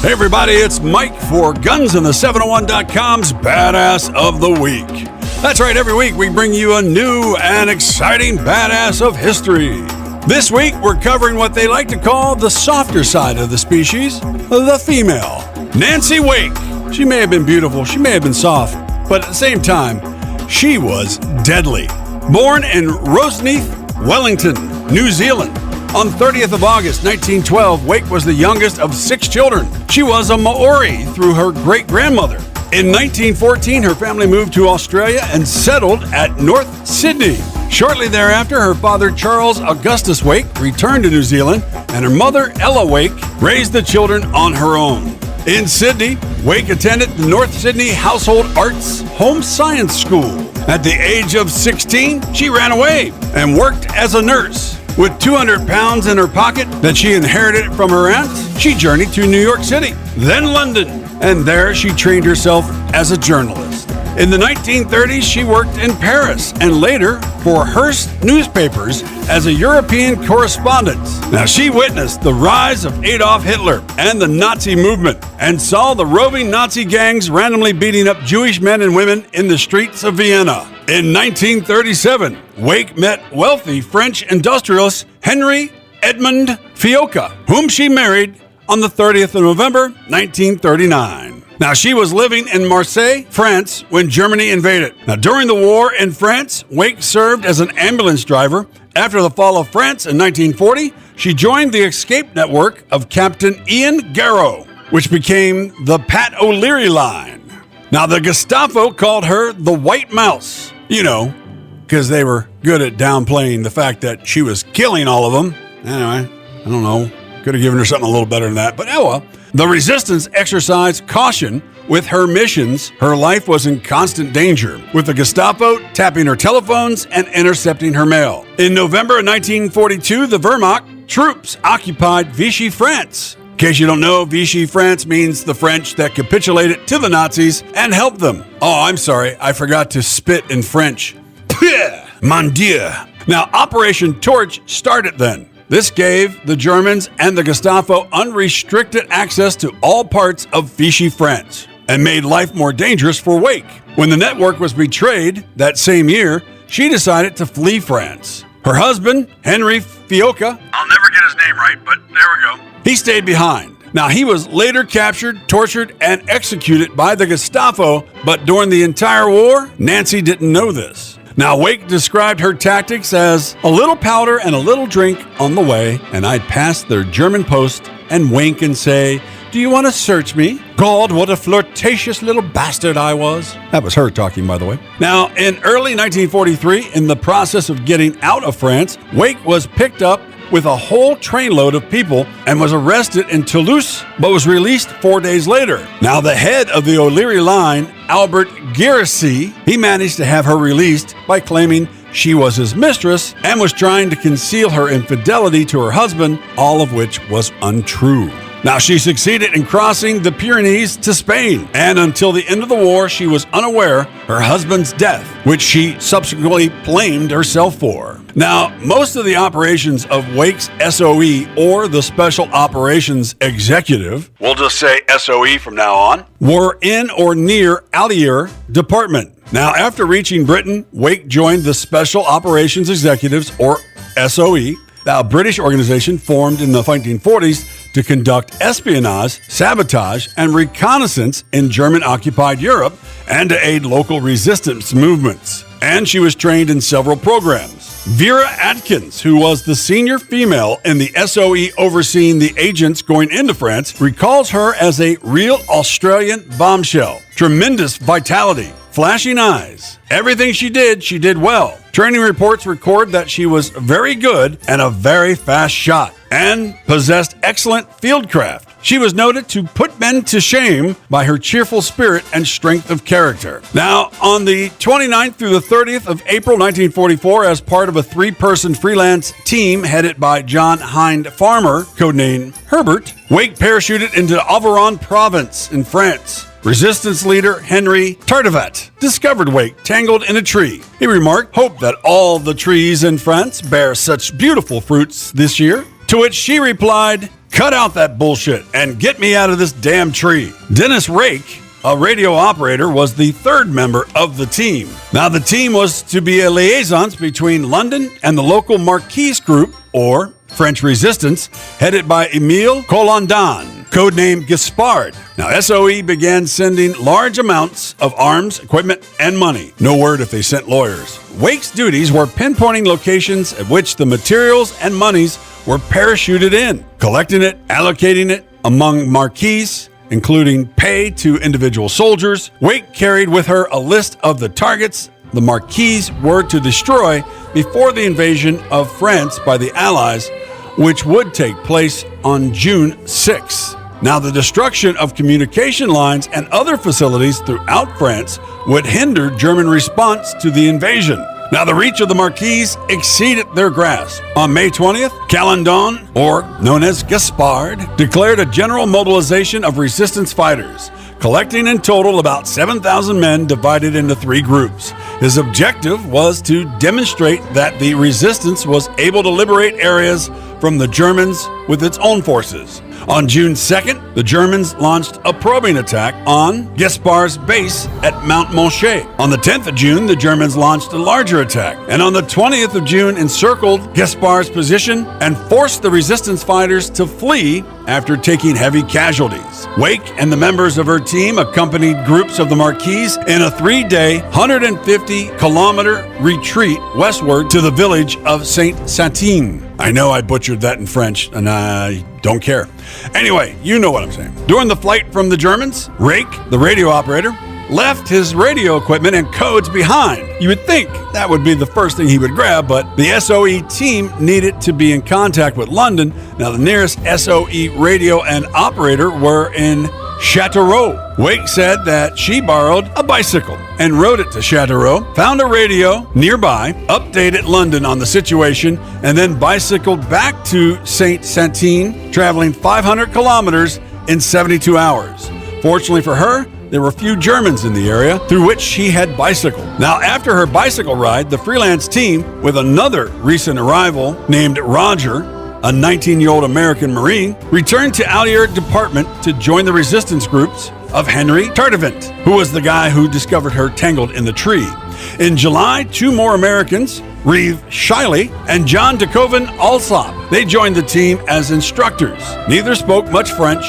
Hey everybody, it's Mike for GunsInThe701.com's Badass of the Week. That's right, every week we bring you a new and exciting badass of history. This week we're covering what they like to call the softer side of the species, the female. Nancy Wake. She may have been beautiful, she may have been soft, but at the same time, she was deadly. Born in Roseneath, Wellington, New Zealand, on 30th of August, 1912, Wake was the youngest of 6 children. She was a Maori through her great-grandmother. In 1914, her family moved to Australia and settled at North Sydney. Shortly thereafter, her father, Charles Augustus Wake, returned to New Zealand, and her mother, Ella Wake, raised the children on her own. In Sydney, Wake attended the North Sydney Household Arts Home Science School. At the age of 16, she ran away and worked as a nurse. With 200 pounds in her pocket that she inherited from her aunt, she journeyed to New York City, then London, and there she trained herself as a journalist. In the 1930s, she worked in Paris and later for Hearst newspapers as a European correspondent. Now, she witnessed the rise of Adolf Hitler and the Nazi movement and saw the roving Nazi gangs randomly beating up Jewish men and women in the streets of Vienna. In 1937, Wake met wealthy French industrialist Henry Edmond Fiocca, whom she married on the 30th of November, 1939. Now, she was living in Marseille, France, when Germany invaded. Now, during the war in France, Wake served as an ambulance driver. After the fall of France in 1940, she joined the escape network of Captain Ian Garrow, which became the Pat O'Leary Line. Now, the Gestapo called her the White Mouse, because they were good at downplaying the fact that she was killing all of them. Anyway, I don't know. Could have given her something a little better than that, but oh well. The resistance exercised caution with her missions. Her life was in constant danger, with the Gestapo tapping her telephones and intercepting her mail. In November of 1942, the Wehrmacht troops occupied Vichy, France. In case you don't know, Vichy, France means the French that capitulated to the Nazis and helped them. Oh, I'm sorry, I forgot to spit in French. Peuh, mon Dieu. Now, Operation Torch started then. This gave the Germans and the Gestapo unrestricted access to all parts of Vichy, France, and made life more dangerous for Wake. When the network was betrayed that same year, she decided to flee France. Her husband, Henry Fiocca, I'll never get his name right, but there we go. He stayed behind. Now, he was later captured, tortured, and executed by the Gestapo, but during the entire war, Nancy didn't know this. Now, Wake described her tactics as a little powder and a little drink on the way, and I'd pass their German post and wink and say, "Do you want to search me?" God, what a flirtatious little bastard I was. That was her talking, by the way. Now, in early 1943, in the process of getting out of France, Wake was picked up with a whole trainload of people and was arrested in Toulouse, but was released 4 days later. Now, the head of the O'Leary line, Albert Girassi, he managed to have her released by claiming she was his mistress and was trying to conceal her infidelity to her husband, all of which was untrue. Now, she succeeded in crossing the Pyrenees to Spain, and until the end of the war, she was unaware her husband's death, which she subsequently blamed herself for. Now, most of the operations of Wake's SOE, or the Special Operations Executive, we'll just say SOE from now on, were in or near Allier Department. Now, after reaching Britain, Wake joined the Special Operations Executives, or SOE, a British organization formed in the 1940s to conduct espionage, sabotage, and reconnaissance in German-occupied Europe and to aid local resistance movements. And she was trained in several programs. Vera Atkins, who was the senior female in the SOE overseeing the agents going into France, recalls her as a real Australian bombshell. Tremendous vitality, flashing eyes. Everything she did well. Training reports record that she was very good and a very fast shot and possessed excellent fieldcraft. She was noted to put men to shame by her cheerful spirit and strength of character. Now, on the 29th through the 30th of April 1944, as part of a 3-person freelance team headed by John Hind Farmer, codenamed Herbert, Wake parachuted into Auvergne province in France. Resistance leader Henry Tardivat discovered Wake tangled in a tree. He remarked, "Hope that all the trees in France bear such beautiful fruits this year." To which she replied, cut out that bullshit and get me out of this damn tree. Dennis Rake, a radio operator, was the third member of the team. Now, the team was to be a liaison between London and the local Marquise group, or French resistance, headed by Emile Collandon, codenamed Gaspard. Now, SOE began sending large amounts of arms, equipment, and money. No word if they sent lawyers. Wake's duties were pinpointing locations at which the materials and monies were parachuted in, collecting it, allocating it among Marquise, including pay to individual soldiers. Wake carried with her a list of the targets the Marquise were to destroy before the invasion of France by the Allies, which would take place on June 6. Now, the destruction of communication lines and other facilities throughout France would hinder German response to the invasion. Now, the reach of the Marquise exceeded their grasp. On May 20th, Calendon, or known as Gaspard, declared a general mobilization of resistance fighters, collecting in total about 7,000 men divided into 3 groups. His objective was to demonstrate that the resistance was able to liberate areas from the Germans with its own forces. On June 2nd, the Germans launched a probing attack on Gaspard's base at Mount Monchet. On the 10th of June, the Germans launched a larger attack, and on the 20th of June encircled Gaspard's position and forced the resistance fighters to flee after taking heavy casualties. Wake and the members of her team accompanied groups of the Marquise in a 3-day, 150-kilometer retreat westward to the village of Saint-Satin. I know I butchered that in French, and I don't care. Anyway, you know what I'm saying. During the flight from the Germans, Rake, the radio operator, left his radio equipment and codes behind. You would think that would be the first thing he would grab, but the SOE team needed to be in contact with London. Now, the nearest SOE radio and operator were in Châteauroux. Wake said that she borrowed a bicycle and rode it to Châteauroux, found a radio nearby, updated London on the situation, and then bicycled back to Saint-Satin, traveling 500 kilometers in 72 hours. Fortunately for her, there were few Germans in the area through which she had bicycled. Now, after her bicycle ride, the freelance team, with another recent arrival named Roger, a 19-year-old American Marine, returned to Allier Department to join the resistance groups of Henry Tardivant, who was the guy who discovered her tangled in the tree. In July, 2 more Americans, Reeve Shiley and John DeCoven Alsop, they joined the team as instructors. Neither spoke much French,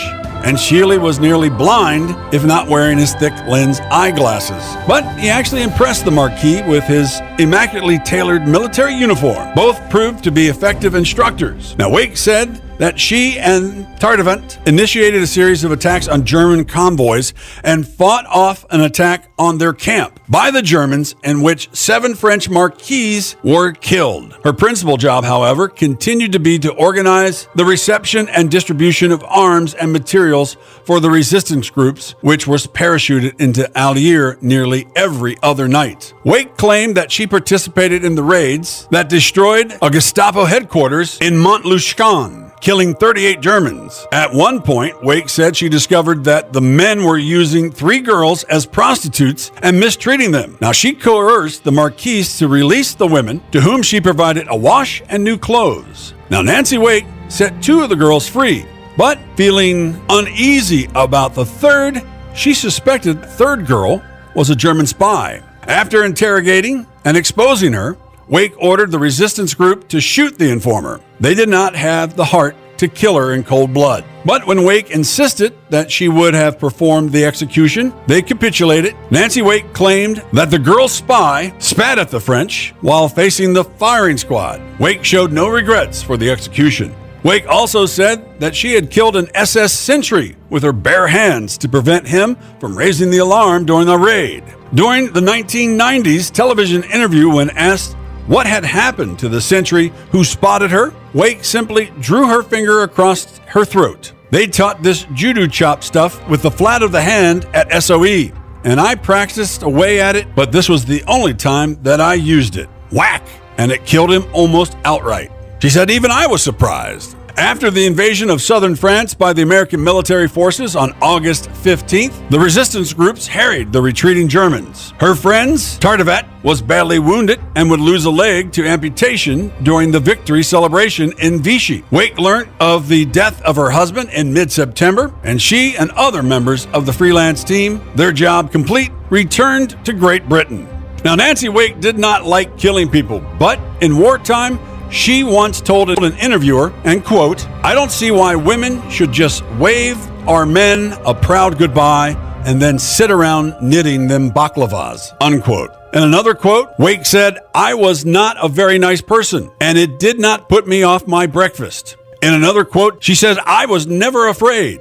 and Shealy was nearly blind, if not wearing his thick lens eyeglasses. But he actually impressed the Marquis with his immaculately tailored military uniform. Both proved to be effective instructors. Now, Wake said that she and Tardivant initiated a series of attacks on German convoys and fought off an attack on their camp by the Germans, in which 7 French Marquis were killed. Her principal job, however, continued to be to organize the reception and distribution of arms and materials for the resistance groups, which was parachuted into Allier nearly every other night. Wake claimed that she participated in the raids that destroyed a Gestapo headquarters in Montluchon, killing 38 Germans. At one point, Wake said she discovered that the men were using 3 girls as prostitutes and mistreating them. Now, she coerced the Marquise to release the women, to whom she provided a wash and new clothes. Now, Nancy Wake set 2 of the girls free, but feeling uneasy about the third, she suspected the third girl was a German spy. After interrogating and exposing her, Wake ordered the resistance group to shoot the informer. They did not have the heart to kill her in cold blood. But when Wake insisted that she would have performed the execution, they capitulated. Nancy Wake claimed that the girl spy spat at the French while facing the firing squad. Wake showed no regrets for the execution. Wake also said that she had killed an SS sentry with her bare hands to prevent him from raising the alarm during a raid. During the 1990s television interview, when asked what had happened to the sentry who spotted her, Wake simply drew her finger across her throat. They taught this judo chop stuff with the flat of the hand at SOE, and I practiced away at it, but this was the only time that I used it. Whack! And it killed him almost outright. She said, even I was surprised. After the invasion of southern France by the American military forces on August 15th, the resistance groups harried the retreating Germans. Her friends, Tardivat, was badly wounded and would lose a leg to amputation during the victory celebration in Vichy. Wake learned of the death of her husband in mid-September, and she and other members of the freelance team, their job complete, returned to Great Britain. Now, Nancy Wake did not like killing people, but in wartime, she once told an interviewer, and quote, "I don't see why women should just wave our men a proud goodbye and then sit around knitting them baklavas," unquote. In another quote, Wake said, "I was not a very nice person, and it did not put me off my breakfast." In another quote, she said, "I was never afraid.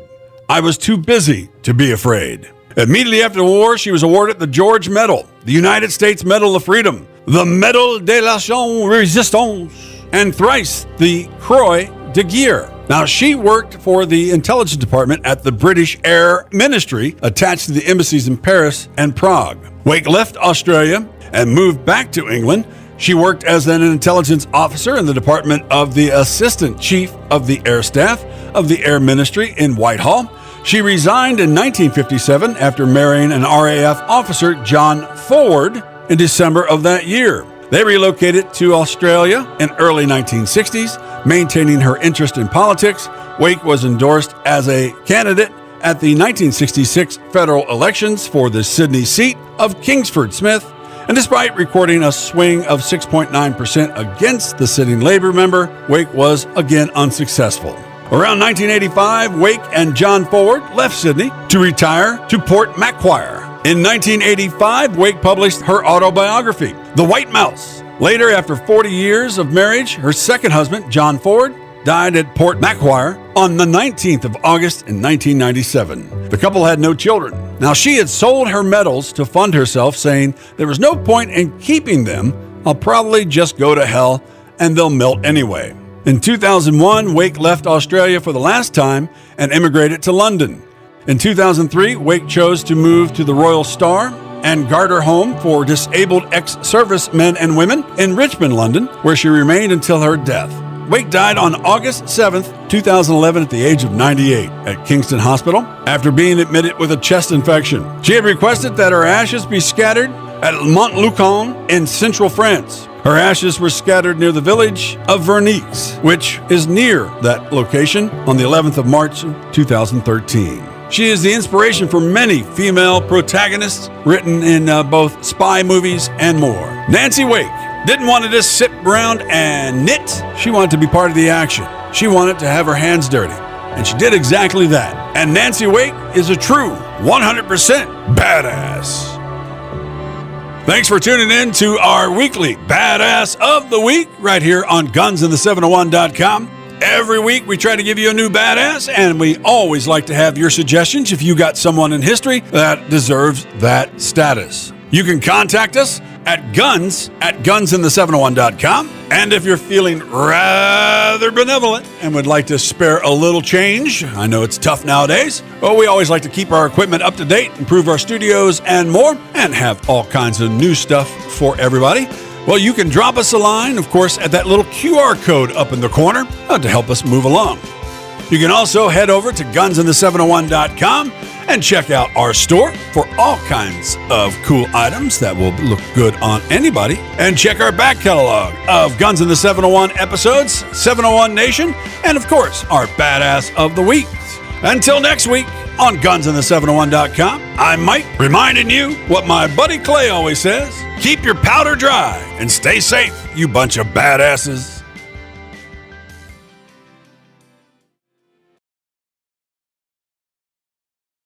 I was too busy to be afraid." Immediately after the war, she was awarded the George Medal, the United States Medal of Freedom, the Medal de la Résistance, and thrice the Croix de Guerre. Now, she worked for the intelligence department at the British Air Ministry attached to the embassies in Paris and Prague. Wake left Australia and moved back to England. She worked as an intelligence officer in the department of the Assistant Chief of the Air Staff of the Air Ministry in Whitehall. She resigned in 1957 after marrying an RAF officer, John Forward, in December of that year. They relocated to Australia in early 1960s, maintaining her interest in politics. Wake was endorsed as a candidate at the 1966 federal elections for the Sydney seat of Kingsford Smith, and despite recording a swing of 6.9% against the sitting Labour member, Wake was again unsuccessful. Around 1985, Wake and John Forward left Sydney to retire to Port Macquarie. In 1985, Wake published her autobiography, The White Mouse. Later, after 40 years of marriage, her second husband, John Forward, died at Port Macquarie on the 19th of August in 1997. The couple had no children. Now, she had sold her medals to fund herself, saying, "There was no point in keeping them. I'll probably just go to hell, and they'll melt anyway." In 2001, Wake left Australia for the last time and immigrated to London. In 2003, Wake chose to move to the Royal Star and Garter Home for Disabled Ex-Service Men and Women in Richmond, London, where she remained until her death. Wake died on August 7th, 2011 at the age of 98 at Kingston Hospital after being admitted with a chest infection. She had requested that her ashes be scattered at Montluçon in central France. Her ashes were scattered near the village of Vernix, which is near that location, on the 11th of March of 2013. She is the inspiration for many female protagonists written in both spy movies and more. Nancy Wake didn't want to just sit around and knit. She wanted to be part of the action. She wanted to have her hands dirty, and she did exactly that. And Nancy Wake is a true 100% badass. Thanks for tuning in to our weekly Badass of the Week right here on GunsInThe701.com. Every week we try to give you a new badass, and we always like to have your suggestions if you got someone in history that deserves that status. You can contact us at guns@GunsInThe701.com. And if you're feeling rather benevolent and would like to spare a little change, I know it's tough nowadays, but we always like to keep our equipment up to date, improve our studios and more, and have all kinds of new stuff for everybody. Well, you can drop us a line, of course, at that little QR code up in the corner to help us move along. You can also head over to GunsInThe701.com and check out our store for all kinds of cool items that will look good on anybody. And check our back catalog of Guns in the 701 episodes, 701 Nation, and of course, our Badass of the Week. Until next week on GunsInThe701.com, I'm Mike, reminding you what my buddy Clay always says: keep your powder dry and stay safe, you bunch of badasses.